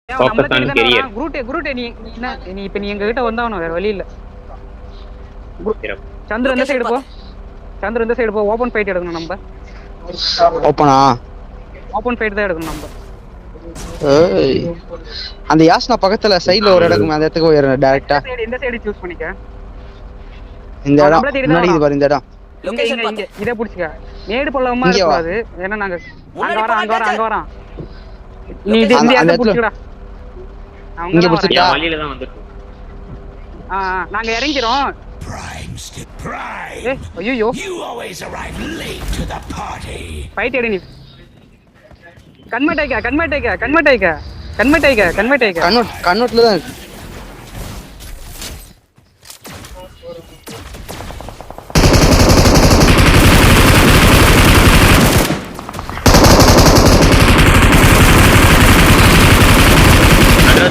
நம்ம focus on career. குரூட்டே நீ என்ன நீ இப்ப நீ எங்க கிட்ட வந்தாவணும் வேற வழி இல்ல. சந்திர இந்த சைடு போ. சந்திர இந்த சைடு போ. ஓபன் ஃபைட் எடுக்கணும் நம்ம. ஓபனா? ஓபன் ஃபைட் தான் எடுக்கணும் நம்ம. ஏய் அந்த யாஸ்னா பக்கத்துல சைடுல ஒரு இடம் அந்த இடத்துக்கு போயிரணும் டைரக்டா. இந்த சைடு சூஸ் பண்ணிக்க. இந்த இடம் முன்னாடி இது பாரு இந்த இடம். லொகேஷன் இங்க இத புடிச்சுக்க. நேடு போலாமா இருக்காது. ஏன்னா நாங்க அங்க வரோம். நீ இந்த இடத்துல புடிச்சுடா. இங்க புடிச்சுடா. வழியில தான் வந்துட்டோம். நாங்க இறங்கிரோம். ஐயோ ஃபைட் எடு நீ. கன்வெர்ட் கன்வெர்ட்ல தான் இருக்கு.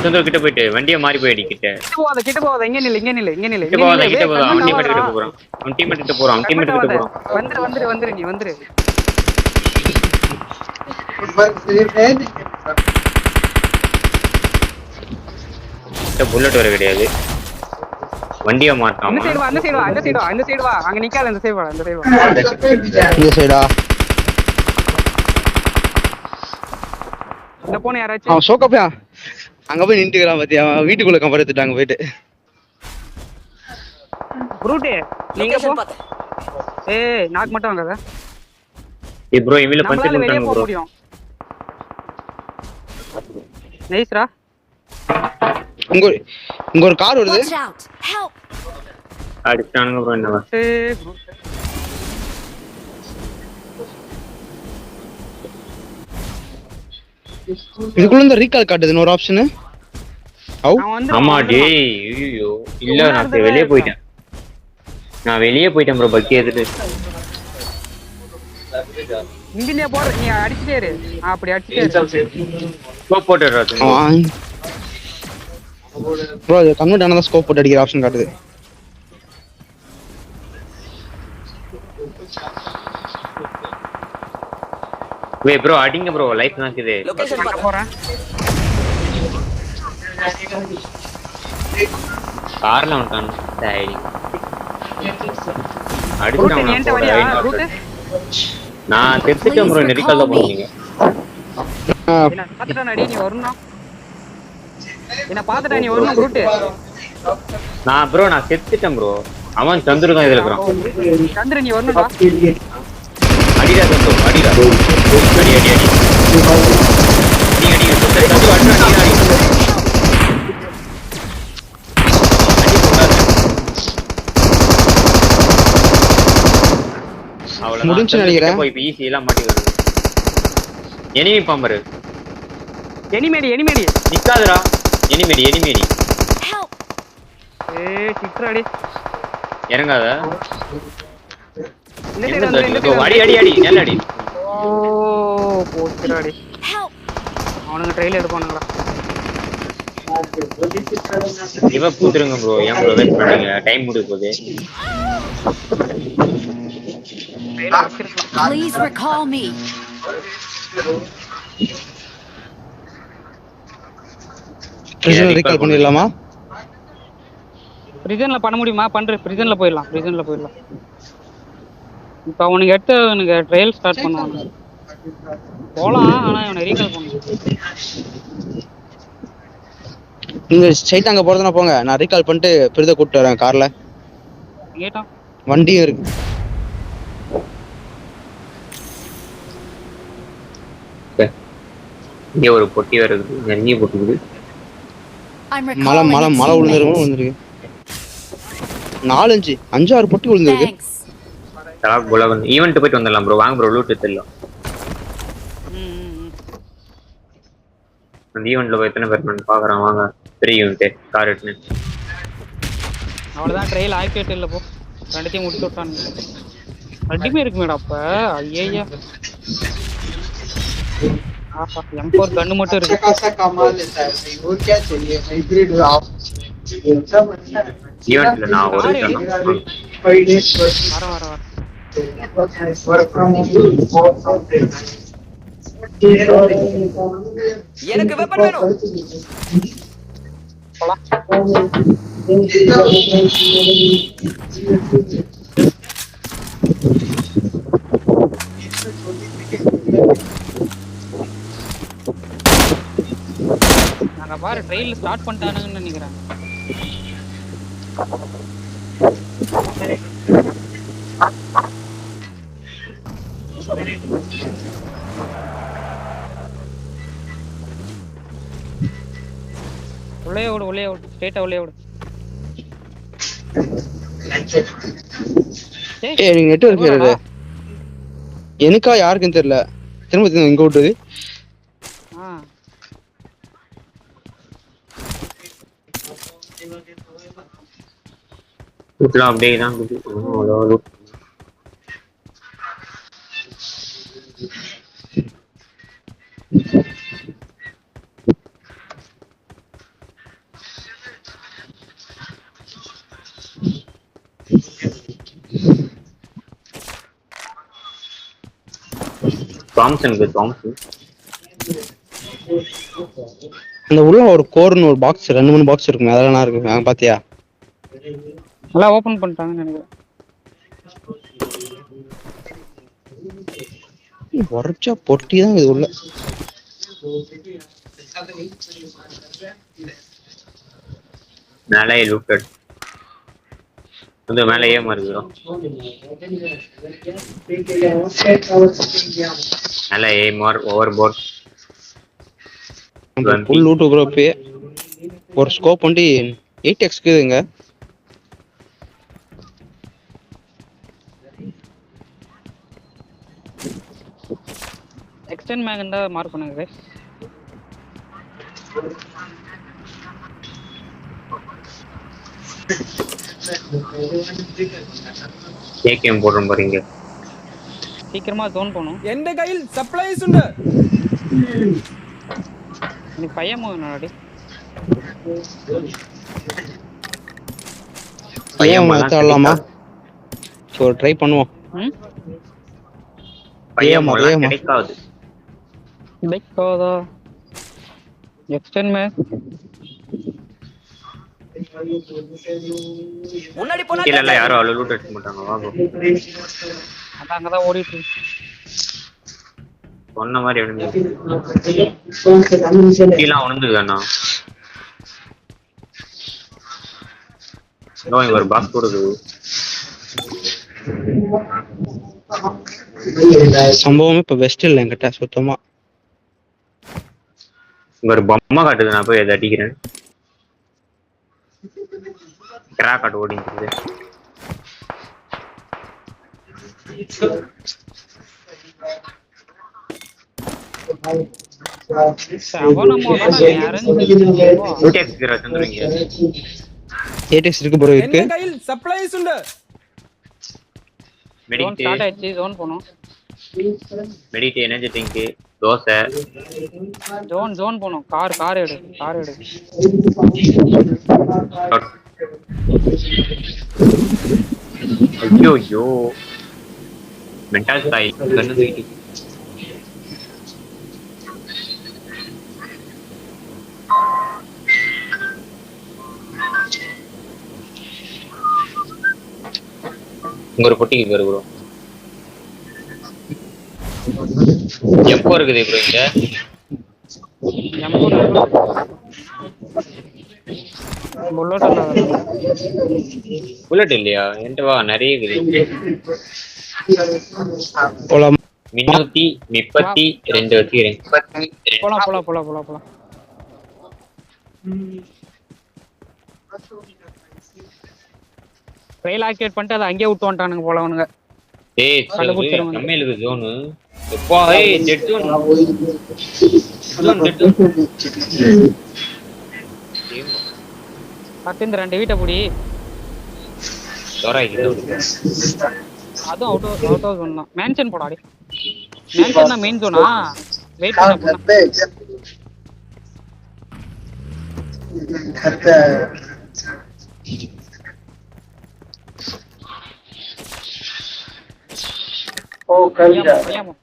சந்திர கிட்ட போயிட்டு வண்டியை மாறி போய் அடிக்கிட்ட. கிட்ட போவாத இங்க நில்லு. கிட்ட போவாத அவன் டீம்மேட் கிட்ட போறான். அவன் டீம்மேட் கிட்ட போறான். வந்துரு நீ வந்துரு. புல்லட் வர கிடையாது. வண்டியை மாட்டாம அந்த சைடு வா. அங்க நிக்காத அந்த சைடு வா. இந்த சைடா? இந்த போன யாராச்சும் அவன் சோகப்பா அங்க போய் நின்னுக்கிறான் பாத்தியா? வீட்டுக்குள்ள கம்பர் எடுத்துட்டாங்க போயிட்டு. ப்ரூட்டே நீங்க போ. ஏய் நாக் மட்டும் வாங்கடா. ஏய் ப்ரோ இவில பஞ்ச் பண்ணிட்டாங்க ப்ரோ. நைஸ்ரா. இங்க ஒரு கார் வருது. அடிச்சானுங்க ப்ரோ என்னவா? இதுக்குள்ள இந்த ரீகால் காட்டுது ஒரு ஆப்ஷன். ஆமா டேய் ஐயோ இல்ல நான் வெளிய போயிட்டேன். ப்ரோ பக்கி எடுத்து. இங்கனே போற நீ அடிச்சிட்டே இரு. அப்படி அடிச்சிட்டே ஸ்கோப் போட்டுறா தூ. ப்ரோ இது கன்வெர்ட் ஆனதா ஸ்கோப் போட்டு அடிக்கிற ஆப்ஷன் காட்டுது. வே ப்ரோ அடிங்க ப்ரோ லைஃப் நாக்குது. லொகேஷன் பார்க்க போறேன். கார்ல வந்துட்டான். டேய் அடிச்சான் ரூட். நான் தெரிஞ்சிட்டேன் ப்ரோ நெரிக்கல்ல போறீங்க. என்ன பாத்துட்டானே நீ வரணும். என்ன பாத்துட்டா நீ வரணும் ரூட். நான் செத்துட்டேன் ப்ரோ. அவன் சந்திர தான் இதுல இருக்கான். சந்திர நீ வரணும்டா. அடிடா சந்திர அடிடா. அடி அடி அடி. நீ அடி சந்திர அடி. முடிஞ்சு நினைக்கிறேன். போய் ஈஸி எல்லாம் மாட்டி வருது. எனிமி பாம்பர். எனிமேடி நிக்காதடா. எனிமேடி. ஏய் சிக்ராடி. இறங்காத. இந்த அடி நல்ல அடி. ஓ போச்சுடாடி. அவனுங்க ட்ரைல் எடுப்பானுங்களா? இவ கூத்துருங்க ப்ரோ. ஏன் ப்ரோ வெயிட் பண்ணீங்க? டைம் முடிய போகுது. Please recall me. Prison recall பண்ணிடலாமா? பிரிசன்ல பண்ண முடியுமா? பிரிசன்ல போயிடலாம். இப்போ அவனுக்கு எடுத்து ட்ரையல் ஸ்டார்ட் பண்ணுவாங்க. போலாம் ஆனா இவனை ரீகால் பண்ணணும். நீங்க ஸ்ட்ரைட் அங்க போறதுனா போங்க. நான் ரீகால் பண்ணிட்டு பிரித கூட்டி வரேன் கார்ல. கேட்டா வண்டியும் இருக்கு. இங்க ஒரு பொட்டி வருது. நிறைய பொட்டி. மலை விழுந்துருக்கு. 4 5 6 பொட்டி விழுந்துருக்கு. தலாக் போலாம். ஈவென்ட் போயிட்டு வந்துடலாம் ப்ரோ. வாங்க ப்ரோ லூட் எடுத்துடலாம். அந்த ஈவென்ட்ல போய் எத்தனை பேர் பாக்குறான் வாங்க. பெரிய ஈவென்ட் கார் எடுத்து. அவ்வளவுதான் ட்ரையல் ஆக்டிவேட் இல்ல போ. ரெண்டுத்தையும் முடிச்சு விட்டானுங்க. அடிமே இருக்கு மேடம் அப்ப. ஐயய்யா M4 கன்னு மட்டும் இருக்கு. ஈவென்ட்ல நான் ஒரு வர எனக்கு வெப்பன் வேணும். போலாம். நாங்க பாரு ட்ரெயின்ல ஸ்டார்ட் பண்ணிட்டானுங்கன்னு நினைக்கிறேன். உள்ளே ஓடு ஸ்ட்ரெயிட்டா உள்ளே ஓடு. ஏய் நீங்க நெட்வொர்க் ஏறுது. எனக்கா யாருக்கும் தெரியல. திரும்ப இங்க விட்டுது. லூட்லாம் அப்படியே தான் லூட். தாம்சன் அந்த உள்ள ஒரு கோர்னு ஒரு பாக்ஸ் 2-3 பாக்ஸ் இருக்குமே அதெல்லாம் இருக்கு. பாத்தியா? எல்லாம் ஓபன் பண்ணிட்டாங்கன்னு நினைக்கிறேன். உரைச்சா பொட்டி தான் இது உள்ள. மேலே லூட்டட். அந்த மேலே ஏமா இருக்குறோம். மேலே ஏமார் ஓவர்போர்ட். Full loot group. ஒரு ஸ்கோப் வந்து 8x இருக்குங்க. எக்ஸ்டெண்ட் மேக் இருந்தா மார்க் பண்ணுங்க. ஏகேஎம் போடுறோம் பாருங்க. சீக்கிரமா ஜோன் போணும். എന്റെ കയ്യിൽ സപ്ലൈസ് ഉണ്ട്. நீ பையன் என்னடி? பையன் மாத்தலாமா? சோ ட்ரை பண்ணுவோம். பையன் மூலம் கிடைக்காது. கிடைக்காதா? எக்ஸ்டெண்ட் மேக் முன்னாடி போனா இல்ல யாரும் அவ்வளவு லூட் எடுக்க மாட்டாங்க. வாங்க அங்கதான் ஓடிட்டு இருக்கு. சொன்ன மாதிரி கீழே உணர்ந்துதானா? ஒரு பாக்ஸ் கொடுக்குது. சம்பவம் இப்ப பெஸ்ட் இல்ல என்கிட்ட சுத்தமா. ஒரு பொம்மை காட்டுது. நான் போய் அதை அடிக்கிறேன். கிராக் காட்டு ஓடிங்கிறது. இருக்கு ப்ரோ இருக்கு. என் கையில் சப்ளைஸ் உண்டு. மெடிக்கேட் ஸ்டார்ட் ஆயிடுச்சு. ஜோன் போணும். Medicate energy drink dosa. ஜோன் போணும். கார் எடு. ஐயோ மென்டல் ஸ்டைல் கண்ணு தூக்கி. இங்க ஒரு பொட்டிக்கு வருகிறோம். எப்போ இருக்குது இப்போ இங்க? புல்லட் இல்லையா? என்கிட்ட வா, நிறைய இருக்குது. 332 வச்சுக்கிறேன். போலாம். ட்ரைல் ஆக்டிவேட் பண்ணிட்டு அதை அங்கேயே விட்டு வந்துட்டானுங்க போல அவனுங்க. ஏய் கம்மியில் இருக்குது ஜோனு. எப்பா ஏய் டெட் ஜோன். இந்த 2 வீட்டை புடி. அதுவும் அவுட் ஆஃப் ஜோன் தான். மேன்ஷன் போடாடி. மேன்ஷன் தான் மெயின் ஜோனா. வெயிட் பண்ண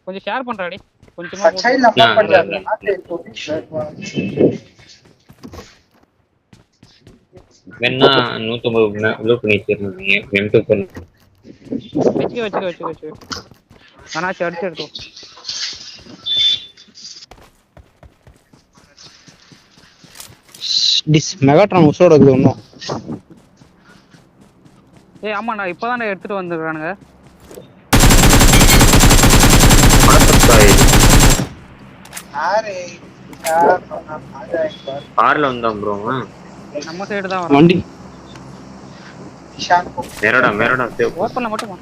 கொஞ்சம் ஷேர் பண்றாடி. கொஞ்சமா வேணா 150 லோ பண்ணி வச்சிருந்தீங்க M2 பண்ணி வச்சு அண்ணாச்சி அடிச்சு எடுத்தோம். டிஸ் மெகாட்ரான் உசோட இருக்குது இன்னும். ஏய் ஆமா நான் இப்பதான் எடுத்துட்டு வந்துருக்கானுங்க. கார்ல வந்தோம் ப்ரோ. நம்ம சைடு தான் வரோம். வண்டி மேரோடா சேவ் ஓபன்ல மட்டும் வா.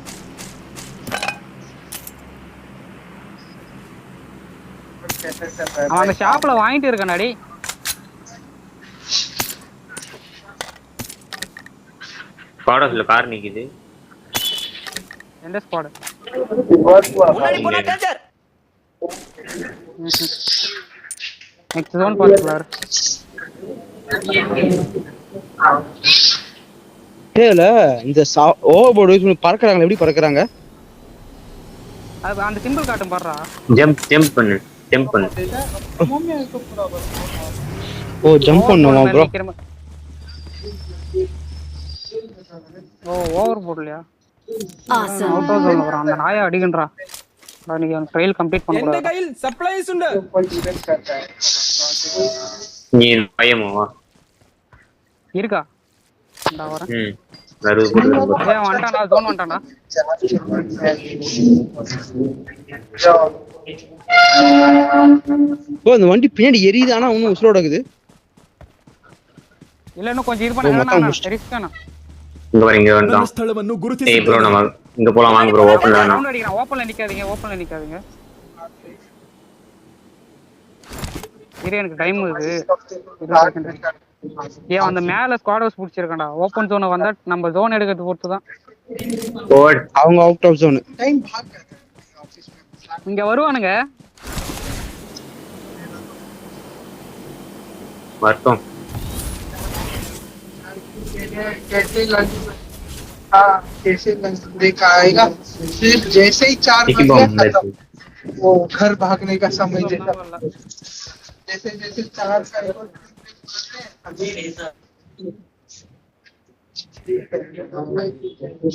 அவன் அந்த ஷாப்ல வாங்கிட்டு இருக்கானடி. ஸ்குவாட்ல கார் நிக்குது. எந்த ஸ்குவாட்? முன்னாடி போனா டேஞ்சர். நெக்ஸ்ட் ஜோன் பாத்துக்கலாம். டேல இந்த ஓவர்போர்ட் யூஸ் பண்ணி பறக்கறாங்க. எப்படி பறக்கறாங்க? அது அந்த சிம்பிள் காட்டும் பாருடா. ஜம்ப் பண்ணு. ஓ ஜம்ப் பண்ணனுமா ப்ரோ? ஓ ஓவர் போடலையா? அவுட் ஆஃப் ஜோன் வரான். அந்த நாயை அடிக்கன்றா. நீங்க ட்ரையல் கம்ப்ளீட் பண்ண എന്റെ கூடாது. കയ്യിൽ സപ്ലൈസ് ഉണ്ട്. நீ பயமோவா? இருக்கா? நான் வரேன். வருது. ஏய் வந்துட்டான்டா, ஜோன் வந்துட்டான்டா. ஓ இந்த வண்டி பின்னாடி எரியுது. ஆனா இன்னும் உசுரோட இருக்குது. இல்ல இன்னும் கொஞ்சம் இது பண்ணா ரிஸ்கானா. இங்க வந்தோம். ಸ್ಥಳವನ್ನು ஏய் ಗುರುತಿಸಿ. ப்ரோ நம்ம இங்க போலாம் வாங்க ப்ரோ. ஓபன்ல வேணாம். ரவுண்ட் அடிக்கலாம். ஓபன்ல நிக்காதீங்க. இரு எனக்கு டைம் இருக்கு. 20 செகண்ட். ஏன் அந்த மேல ஸ்குவாட் ஹவுஸ் புடிச்சிருக்கடா. ஓபன் ஜோன் வந்தா நம்ம ஜோன் எடுக்கிறது பொறுத்து தான். கோட் அவங்க அவுட் ஆஃப் ஜோன். இங்க வருவானுங்க. வரட்டும். कैसे देखा आएगा फिर जैसे ही 4 बज गया खत्म वो घर भागने का समय जैसे जैसे 4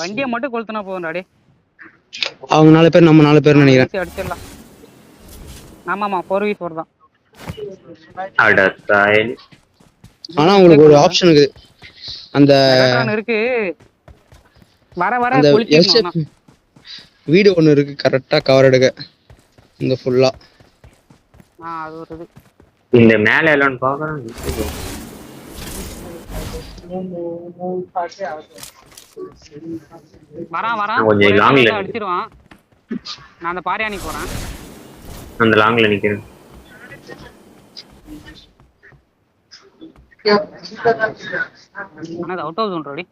வண்டியை மட்டும் கொளுத்துனா போதும்டா டேய். அவங்க 4 பேர் நம்ம 4 பேர் நினைக்கிறேன். அடிச்சிடலாம். ஆமாமா 4v4 தான். அடத்தாய். ஆனா உங்களுக்கு ஒரு ஆப்ஷன் இருக்குது. அந்த இருக்கு. வர அந்த குளிச்சிடணும். வீடியோ ஒன்னு இருக்கு கரெக்ட்டா கவர் எடுக்க. இந்த ஃபுல்லா. அது ஒரு இது. இந்த மேல எல்லாம் பாக்குறேன். வரான் கொஞ்சம் லாங்ல அடிச்சிடுவான். நான் அந்த பாரியானி போறேன். அந்த லாங்ல நிக்கிறேன். ஆனா அவுட் ஆஃப் ஜோன் ரெடி.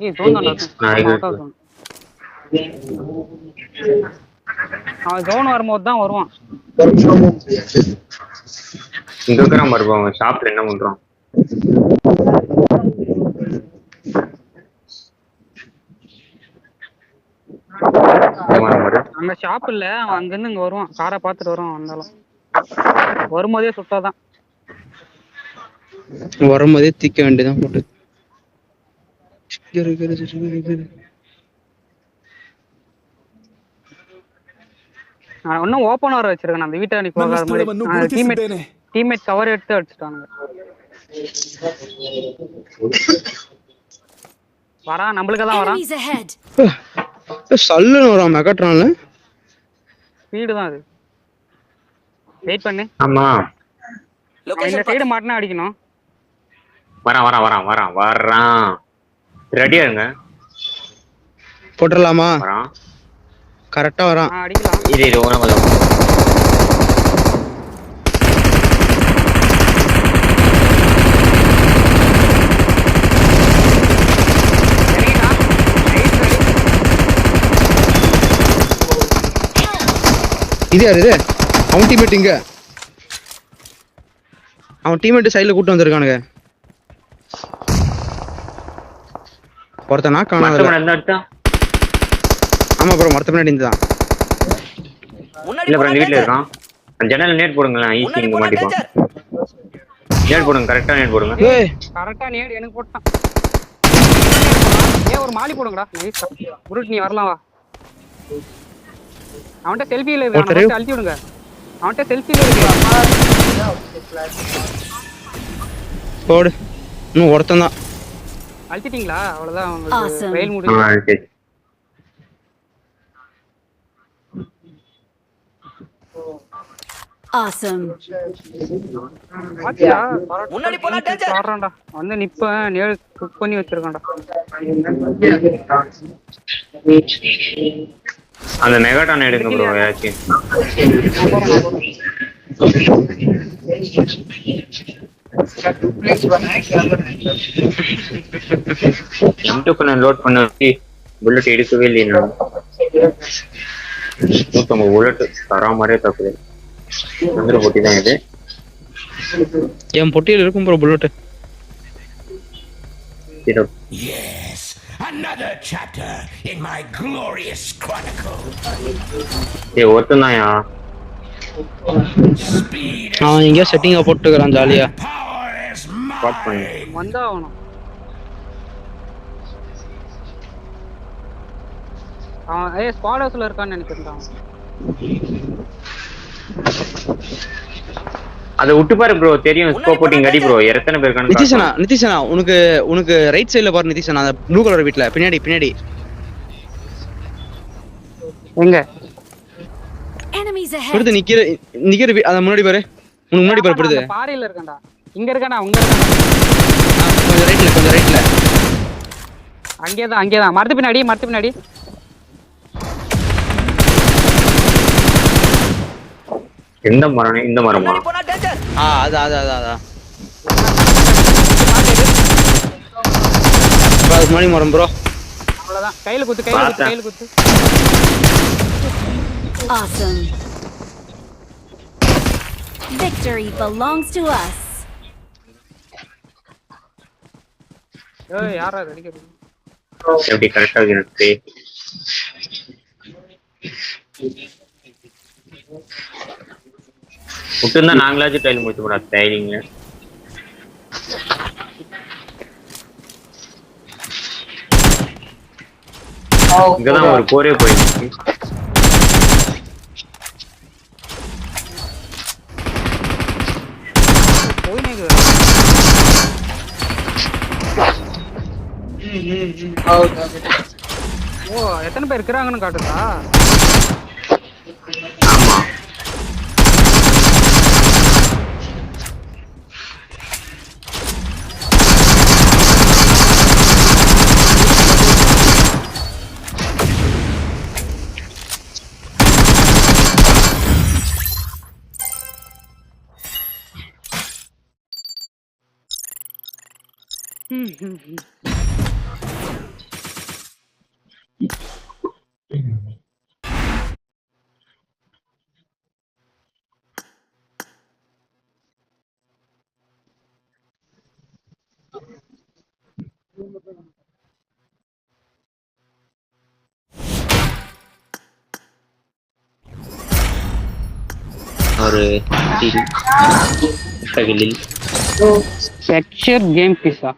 ஏய் ஜோன் தான் அவுட் ஆஃப் ஜோன். அவன் ஜோன் வரும்போது தான் வருவான். இங்க இருக்கிறான் பாருங்க. ஷாப்ல என்ன பண்றான்? அங்க ஷாப் இல்ல. அவன் அங்க இருந்து இங்க வருவான். காரை பாத்துட்டு வருவான். வந்தாலும் வரும்போதே சுட்டாதான். வரும்போதே தீக்க வேண்டியதான் போட்டு. நான் இன்னும் ஓபன் வர வச்சிருக்கேன். அந்த வீட்டை நீ போகாத மாதிரி டீம்மேட் கவர் எடுத்து அடிச்சிட்டானுங்க. வரான் நம்மளுக்கு தான் வரான். சல்லுன்னு வரான் மெகாட்ரான்ல. ஸ்பீடு தான் அது. வெயிட் பண்ணு. ஆமா இந்த சைடு மாட்டினா அடிக்கணும். வரான். ரெடியா இருங்க. போட்டுடலாமா? வரான். கரெக்டா வரான். அடிக்கலாம். இது ஓன கொஞ்சம். இது யாரு இது? அவன் டீம்மேட் இங்க. அவன் டீம்மேட் சைடுல கூட்டி வந்திருக்கானுங்க. ஒருத்தனா காணாத. மத்த ஆமா ப்ரோ மரத்து பின்னாடி இருந்துதான். முன்னாடி இல்ல ப்ரோ போனா இந்த வீட்ல danger. இருக்கான். அந்த ஜன்னல்ல நேட் போடுங்களேன், ஈஸி முன்னாடி இங்க போனா மாட்டிப்பான். danger. நேட் போடுங்க, கரெக்டா நேட் போடுங்க. ஏய் கரெக்டா நேடு எனக்கு போட்டான். ஏன் ஒரு மாலி போடுங்கடா. நைஸ். குருட் நீ வரலாம் வா. அவன்கிட்ட செல்ஃபில இருக்கு. அவனை ஒருத்தரு- first அழுத்தி விடுங்க. அவன்கிட்ட செல்ஃபில இருக்கு. போடு. இன்னும் ஒருத்தன் தான். அழுத்திட்டீங்களா? அவ்வளவுதான் Awesome. உங்களுக்கு வெயில் முடிஞ்சு. சரி. Awesome. பாத்தியா? முன்னாடி போனா danger. பாடுறான்டா. வந்து நிப்பேன் நேடு குக் பண்ணி வச்சிருக்கான்டா. அந்த மெகாடான் எடுங்க ப்ரோ யாச்சும். डुप्लेक्स बनाए क्या बनाए M2 நான் லோட் பண்ண வச்சு புல்லட் எடுக்கவே இல்லை நான். 150 புல்லட் தரா மாதிரியே தப்பு. சந்திர போட்டி தான் இது. என் பொட்டியில் இருக்கும் bro bullet. Yes, another chapter in my glorious chronicle. ஏய் ஒருத்தன் தான்யா. Speed அவன் எங்கேயோ செட்டிங்கா போட்டுக்கிறான் ஜாலியா. power is ஸ்பாட் பண்ணு. mine. வந்தா ஆகணும். அவன் ஸ்குவாட் ஹவுஸ்ல இருக்கான்னு நினைக்கிறேன். அதை விட்டு பாரு ப்ரோ, தெரியும் ஸ்கோப் போட்டிங் அடி ப்ரோ. எத்தனை பேர் இருக்கான்னு நிதிஷனா நிதிஷனா உனக்கு ரைட் சைடுல பாரு நிதிஷனா, அந்த ப்ளூ கலர் வீட்ல பின்னாடி எங்க? Enemies படுத்து ahead. நிக்கிற அத முன்னாடி பாரு. உனக்கு முன்னாடி பாரு படுது. அந்த பாறையில இருக்கான்டா. இங்க இருக்கான்டா. உங்க இருக்கான்டா. கொஞ்சம் ரைட்ல. அங்கேதான் மரத்து பின்னாடி. எந்த மரம்? இந்த மரமா? முன்னாடி போனா danger. அதான். அது முன்னாடி மரம் ப்ரோ. அவ்வளவுதான். கையில குத்து. Awesome. Victory belongs to us. ஏய் யாரா அடிக்கிறது? எப்படி கரெக்டா இருக்கு? விட்டுருந்தா நாங்களாச்சும் டைல் முடிச்சு போடா டைலிங்க. இங்கதான் ஒரு கோரே போயிடுச்சு. ஓ எத்தனை பேர் இருக்கிறாங்கன்னு காட்டுதா? ஆமா ஒரு பகலில் ஸ்ட்ரக்சர் கேம் பீஸா